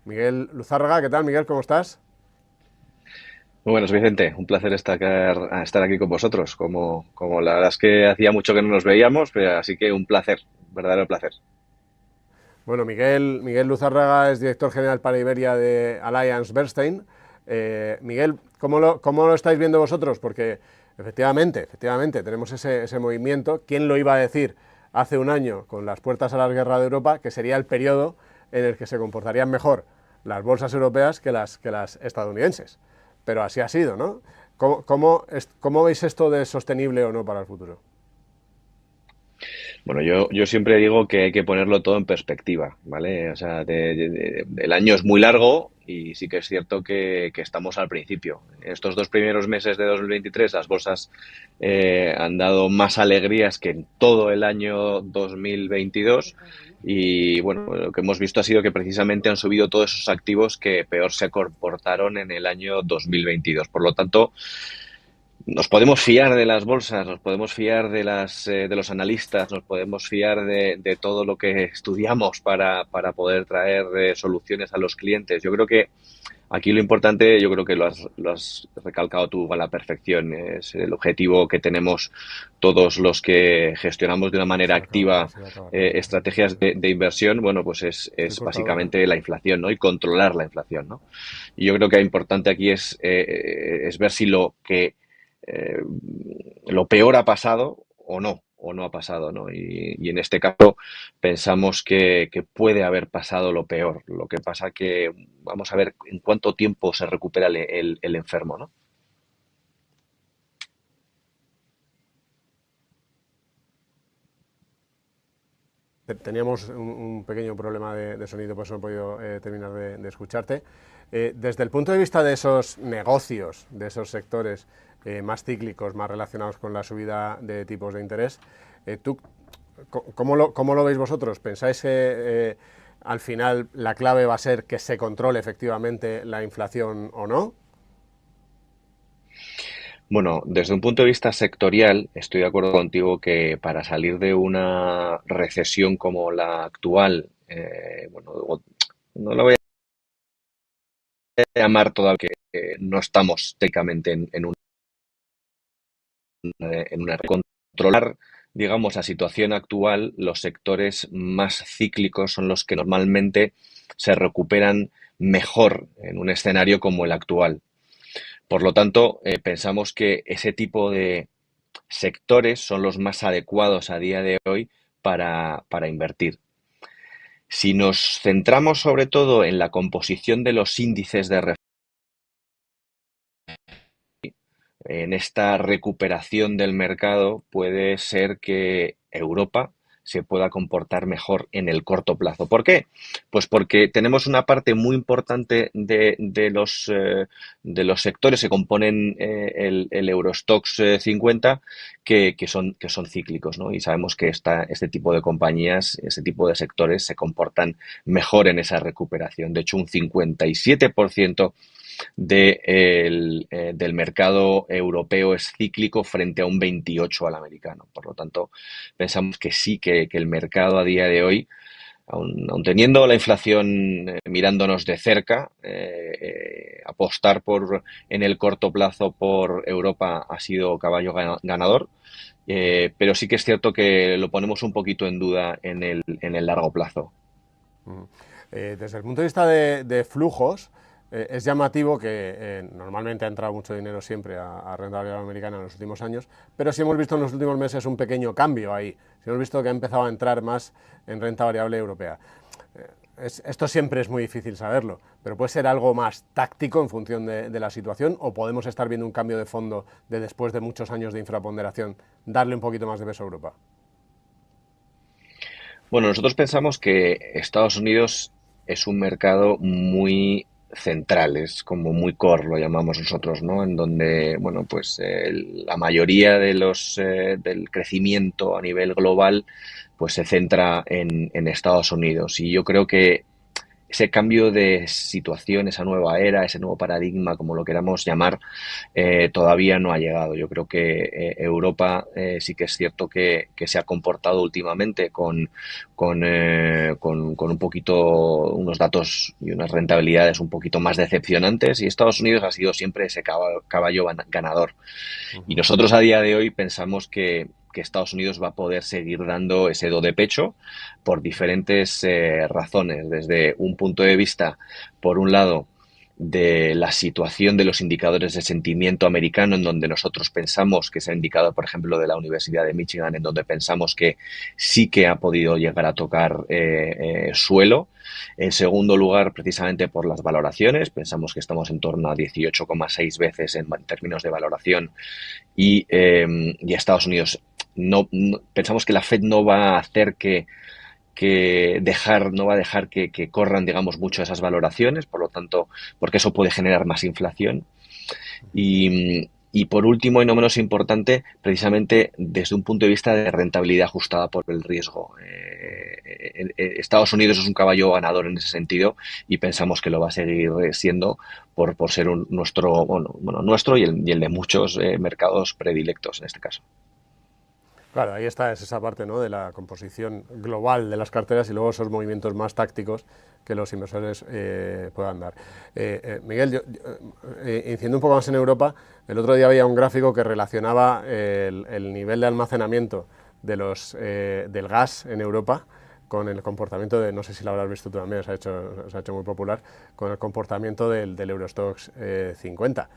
Miguel Luzárraga. ¿Qué tal, Miguel? ¿Cómo estás? Muy buenos, Vicente. Un placer estar aquí con vosotros. Como la verdad es que hacía mucho que no nos veíamos, pero así que un placer, un verdadero placer. Bueno, Miguel Luzárraga es director general para Iberia de Alliance Bernstein. Miguel, ¿cómo lo estáis viendo vosotros? Porque efectivamente, tenemos ese movimiento. ¿Quién lo iba a decir hace un año, con las puertas a la guerra de Europa, que sería el periodo en el que se comportarían mejor las bolsas europeas que las estadounidenses? Pero así ha sido, ¿no? ¿Cómo veis esto de sostenible o no para el futuro? Bueno, yo siempre digo que hay que ponerlo todo en perspectiva, ¿vale? O sea, el año es muy largo y sí que es cierto que estamos al principio. Estos dos primeros meses de 2023 las bolsas han dado más alegrías que en todo el año 2022 y bueno, lo que hemos visto ha sido que precisamente han subido todos esos activos que peor se comportaron en el año 2022. Por lo tanto, nos podemos fiar de las bolsas, nos podemos fiar de los analistas, nos podemos fiar de todo lo que estudiamos para poder traer soluciones a los clientes. Yo creo que aquí lo importante, yo creo que lo has recalcado tú a la perfección, es el objetivo que tenemos todos los que gestionamos de una manera activa Se va a acabar la grabación. estrategias de inversión. Bueno, pues Estoy es cortado, ¿eh? básicamente la inflación, ¿no? Y controlar la inflación, ¿no? Y yo creo que lo importante aquí es ver si eh, lo peor ha pasado o no ha pasado, ¿no? Y en este caso pensamos que puede haber pasado lo peor. Lo que pasa que vamos a ver en cuánto tiempo se recupera el enfermo, ¿no? Teníamos un pequeño problema de sonido, por eso no he podido terminar de escucharte. Desde el punto de vista de esos negocios, de esos sectores más cíclicos, más relacionados con la subida de tipos de interés, ¿tú cómo lo veis vosotros? ¿Pensáis que al final la clave va a ser que se controle efectivamente la inflación o no? Bueno, desde un punto de vista sectorial, estoy de acuerdo contigo que para salir de una recesión como la actual, bueno, no la voy a llamar todavía que no estamos técnicamente en una controlar, digamos, la situación actual, los sectores más cíclicos son los que normalmente se recuperan mejor en un escenario como el actual. Por lo tanto, pensamos que ese tipo de sectores son los más adecuados a día de hoy para invertir. Si nos centramos sobre todo en la composición de los índices de en esta recuperación del mercado, puede ser que Europa se pueda comportar mejor en el corto plazo. ¿Por qué? Pues porque tenemos una parte muy importante de los sectores que componen el Eurostoxx 50 que son cíclicos, ¿no? Y sabemos que este tipo de compañías, este tipo de sectores se comportan mejor en esa recuperación. De hecho, un 57% del mercado europeo es cíclico frente a un 28 al americano. Por lo tanto, pensamos que sí, que el mercado a día de hoy, aun teniendo la inflación mirándonos de cerca, apostar en el corto plazo por Europa ha sido caballo ganador. Pero sí que es cierto que lo ponemos un poquito en duda en el largo plazo. Desde el punto de vista de flujos, es llamativo que normalmente ha entrado mucho dinero siempre a renta variable americana en los últimos años, pero sí hemos visto en los últimos meses un pequeño cambio ahí. Sí hemos visto que ha empezado a entrar más en renta variable europea. Esto siempre es muy difícil saberlo, pero puede ser algo más táctico en función de la situación o podemos estar viendo un cambio de fondo de después de muchos años de infraponderación, darle un poquito más de peso a Europa. Bueno, nosotros pensamos que Estados Unidos es un mercado muy central, es como muy core, lo llamamos nosotros, ¿no? En donde, bueno, pues la mayoría del crecimiento a nivel global, pues se centra en Estados Unidos. Y yo creo que ese cambio de situación, esa nueva era, ese nuevo paradigma, como lo queramos llamar, todavía no ha llegado. Yo creo que Europa sí que es cierto que se ha comportado últimamente con un poquito, unos datos y unas rentabilidades un poquito más decepcionantes, y Estados Unidos ha sido siempre ese caballo ganador. Y Ujú. nosotros a día de hoy pensamos que Estados Unidos va a poder seguir dando ese do de pecho por diferentes razones. Desde un punto de vista, por un lado, de la situación de los indicadores de sentimiento americano, en donde nosotros pensamos que se ha indicado, por ejemplo, de la Universidad de Michigan, en donde pensamos que sí que ha podido llegar a tocar suelo. En segundo lugar, precisamente por las valoraciones, pensamos que estamos en torno a 18,6 veces en términos de valoración, y Estados Unidos pensamos que la Fed no va a hacer no va a dejar que corran, digamos, mucho esas valoraciones, por lo tanto, porque eso puede generar más inflación. Y por último, y no menos importante, precisamente desde un punto de vista de rentabilidad ajustada por el riesgo. Estados Unidos es un caballo ganador en ese sentido, y pensamos que lo va a seguir siendo por ser nuestro, bueno, nuestro y el de muchos mercados predilectos en este caso. Claro, ahí está, es esa parte, ¿no?, de la composición global de las carteras y luego esos movimientos más tácticos que los inversores puedan dar. Miguel, incidiendo un poco más en Europa, el otro día había un gráfico que relacionaba el nivel de almacenamiento del gas en Europa con el comportamiento de, no sé si lo habrás visto tú también, se ha hecho muy popular, con el comportamiento del Eurostoxx 50.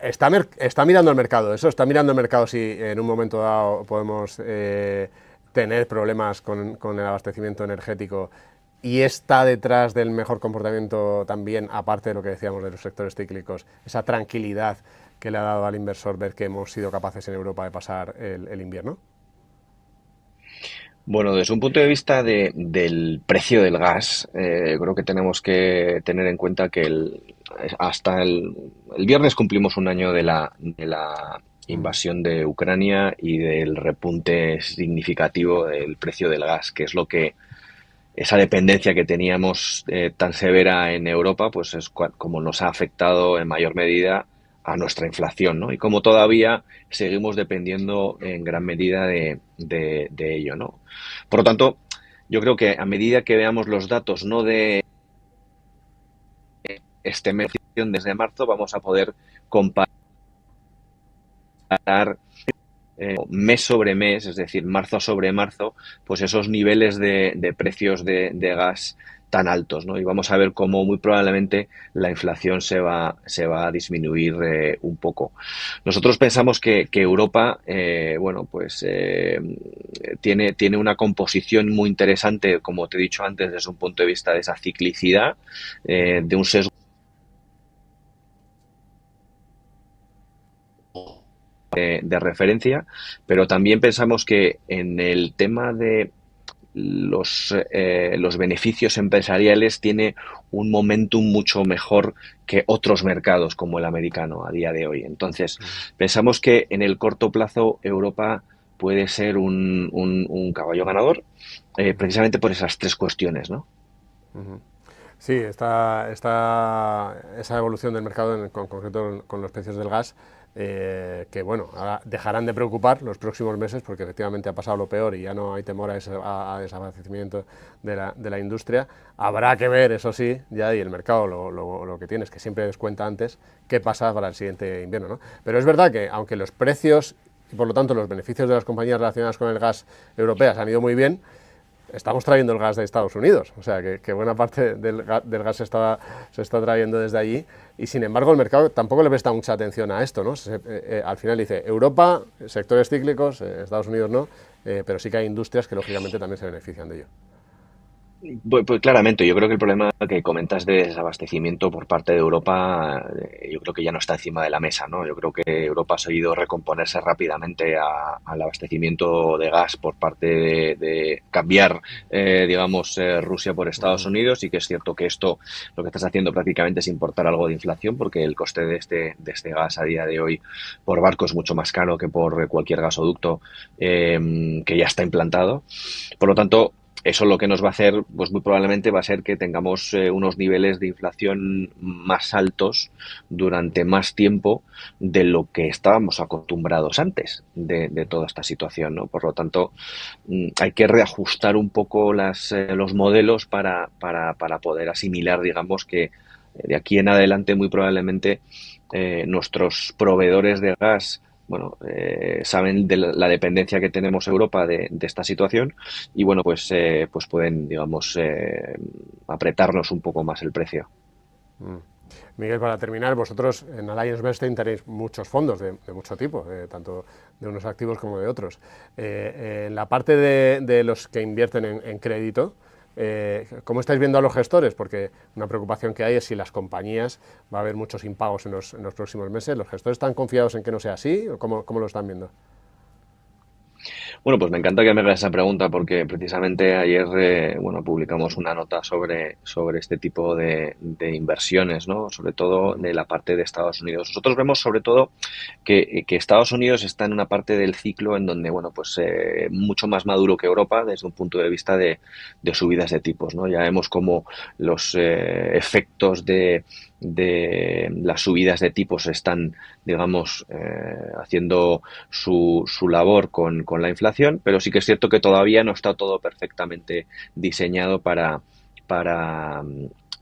Está mirando el mercado, eso está mirando el mercado si en un momento dado podemos tener problemas con el abastecimiento energético, y está detrás del mejor comportamiento también, aparte de lo que decíamos de los sectores cíclicos, esa tranquilidad que le ha dado al inversor ver que hemos sido capaces en Europa de pasar el invierno. Bueno, desde un punto de vista del precio del gas, creo que tenemos que tener en cuenta que hasta el viernes cumplimos un año de la invasión de Ucrania y del repunte significativo del precio del gas, que es lo que esa dependencia que teníamos tan severa en Europa, pues es como nos ha afectado en mayor medida a nuestra inflación, ¿no? Y como todavía seguimos dependiendo en gran medida de ello, ¿no? Por lo tanto, yo creo que a medida que veamos los datos, no de este mes desde marzo, vamos a poder comparar mes sobre mes, es decir, marzo sobre marzo, pues esos niveles de precios de gas tan altos, ¿no? Y vamos a ver cómo muy probablemente la inflación se va a disminuir un poco. Nosotros pensamos que Europa, bueno, pues tiene una composición muy interesante, como te he dicho antes, desde un punto de vista de esa ciclicidad, de un sesgo de referencia, pero también pensamos que en el tema de los beneficios empresariales tiene un momentum mucho mejor que otros mercados como el americano a día de hoy. Entonces, pensamos que en el corto plazo Europa puede ser un caballo ganador, precisamente por esas tres cuestiones, ¿no? Sí, esa evolución del mercado, con concreto con los precios del gas, que bueno, ahora dejarán de preocupar los próximos meses porque efectivamente ha pasado lo peor y ya no hay temor a desabastecimiento de la industria. Habrá que ver, eso sí, ya, y el mercado lo que tiene es que siempre descuenta antes qué pasa para el siguiente invierno, ¿no? Pero es verdad que aunque los precios y por lo tanto los beneficios de las compañías relacionadas con el gas europeas han ido muy bien, estamos trayendo el gas de Estados Unidos, o sea que buena parte del gas se está trayendo desde allí, y sin embargo el mercado tampoco le presta mucha atención a esto, ¿no? Al final dice Europa, sectores cíclicos, Estados Unidos no, pero sí que hay industrias que lógicamente también se benefician de ello. Pues claramente, yo creo que el problema que comentas de desabastecimiento por parte de Europa, yo creo que ya no está encima de la mesa, ¿no? Yo creo que Europa ha seguido recomponerse rápidamente al abastecimiento de gas por parte de cambiar, digamos, Rusia por Estados Unidos, y que es cierto que esto lo que estás haciendo prácticamente es importar algo de inflación, porque el coste de este gas a día de hoy por barco es mucho más caro que por cualquier gasoducto que ya está implantado. Por lo tanto, Eso lo que nos va a hacer, pues muy probablemente va a ser que tengamos unos niveles de inflación más altos durante más tiempo de lo que estábamos acostumbrados antes de toda esta situación, ¿no? Por lo tanto, hay que reajustar un poco los modelos para poder asimilar, digamos, que de aquí en adelante muy probablemente nuestros proveedores de gas bueno, saben de la dependencia que tenemos Europa de esta situación y bueno, pues pueden, digamos, apretarnos un poco más el precio. Mm. Miguel, para terminar, vosotros en Allianz Bernstein tenéis muchos fondos de mucho tipo, tanto de unos activos como de otros. En la parte de los que invierten en crédito, ¿cómo estáis viendo a los gestores? Porque una preocupación que hay es si las compañías va a haber muchos impagos en los próximos meses. ¿Los gestores están confiados en que no sea así o cómo lo están viendo? Bueno, pues me encanta que me hagas esa pregunta porque precisamente ayer, bueno, publicamos una nota sobre este tipo de inversiones, ¿no? Sobre todo de la parte de Estados Unidos. Nosotros vemos sobre todo que Estados Unidos está en una parte del ciclo en donde, bueno, pues mucho más maduro que Europa desde un punto de vista de subidas de tipos, ¿no? Ya vemos como los efectos de las subidas de tipos están, digamos, haciendo su labor con la inflación, pero sí que es cierto que todavía no está todo perfectamente diseñado para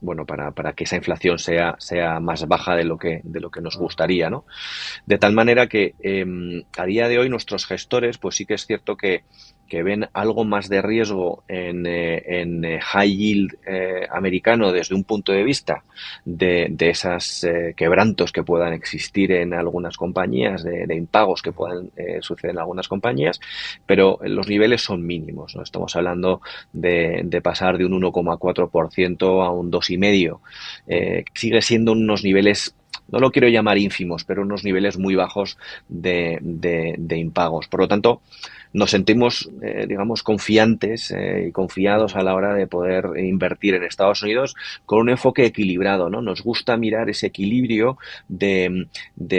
bueno, para que esa inflación sea más baja de lo que nos gustaría, ¿no? De tal manera que a día de hoy nuestros gestores, pues sí que es cierto que ven algo más de riesgo en high yield americano desde un punto de vista de esas quebrantos que puedan existir en algunas compañías, de impagos que puedan suceder en algunas compañías, pero los niveles son mínimos, ¿no? Estamos hablando de pasar de un 1,4% a un 2,5%. Sigue siendo unos niveles, no lo quiero llamar ínfimos, pero unos niveles muy bajos de impagos. Por lo tanto, nos sentimos, digamos, confiantes y confiados a la hora de poder invertir en Estados Unidos con un enfoque equilibrado, ¿no? Nos gusta mirar ese equilibrio de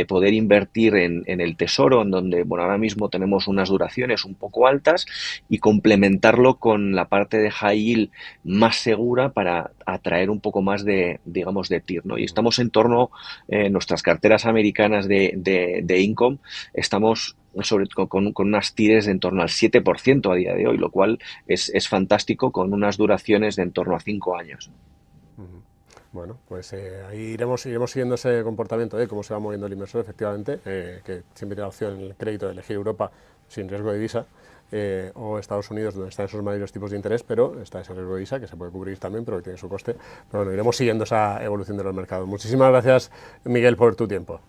poder invertir en el tesoro, en donde, bueno, ahora mismo tenemos unas duraciones un poco altas y complementarlo con la parte de high yield más segura para atraer un poco más digamos, de TIR, ¿no? Y estamos en torno, nuestras carteras americanas de income, estamos con unas tires de en torno al 7% a día de hoy, lo cual es fantástico con unas duraciones de en torno a 5 años. Bueno, pues ahí iremos siguiendo ese comportamiento, cómo se va moviendo el inversor, efectivamente, que siempre tiene la opción en el crédito de elegir Europa sin riesgo de divisa, o Estados Unidos, donde están esos mayores tipos de interés, pero está ese riesgo de divisa, que se puede cubrir también, pero que tiene su coste. Pero bueno, iremos siguiendo esa evolución de los mercados. Muchísimas gracias, Miguel, por tu tiempo.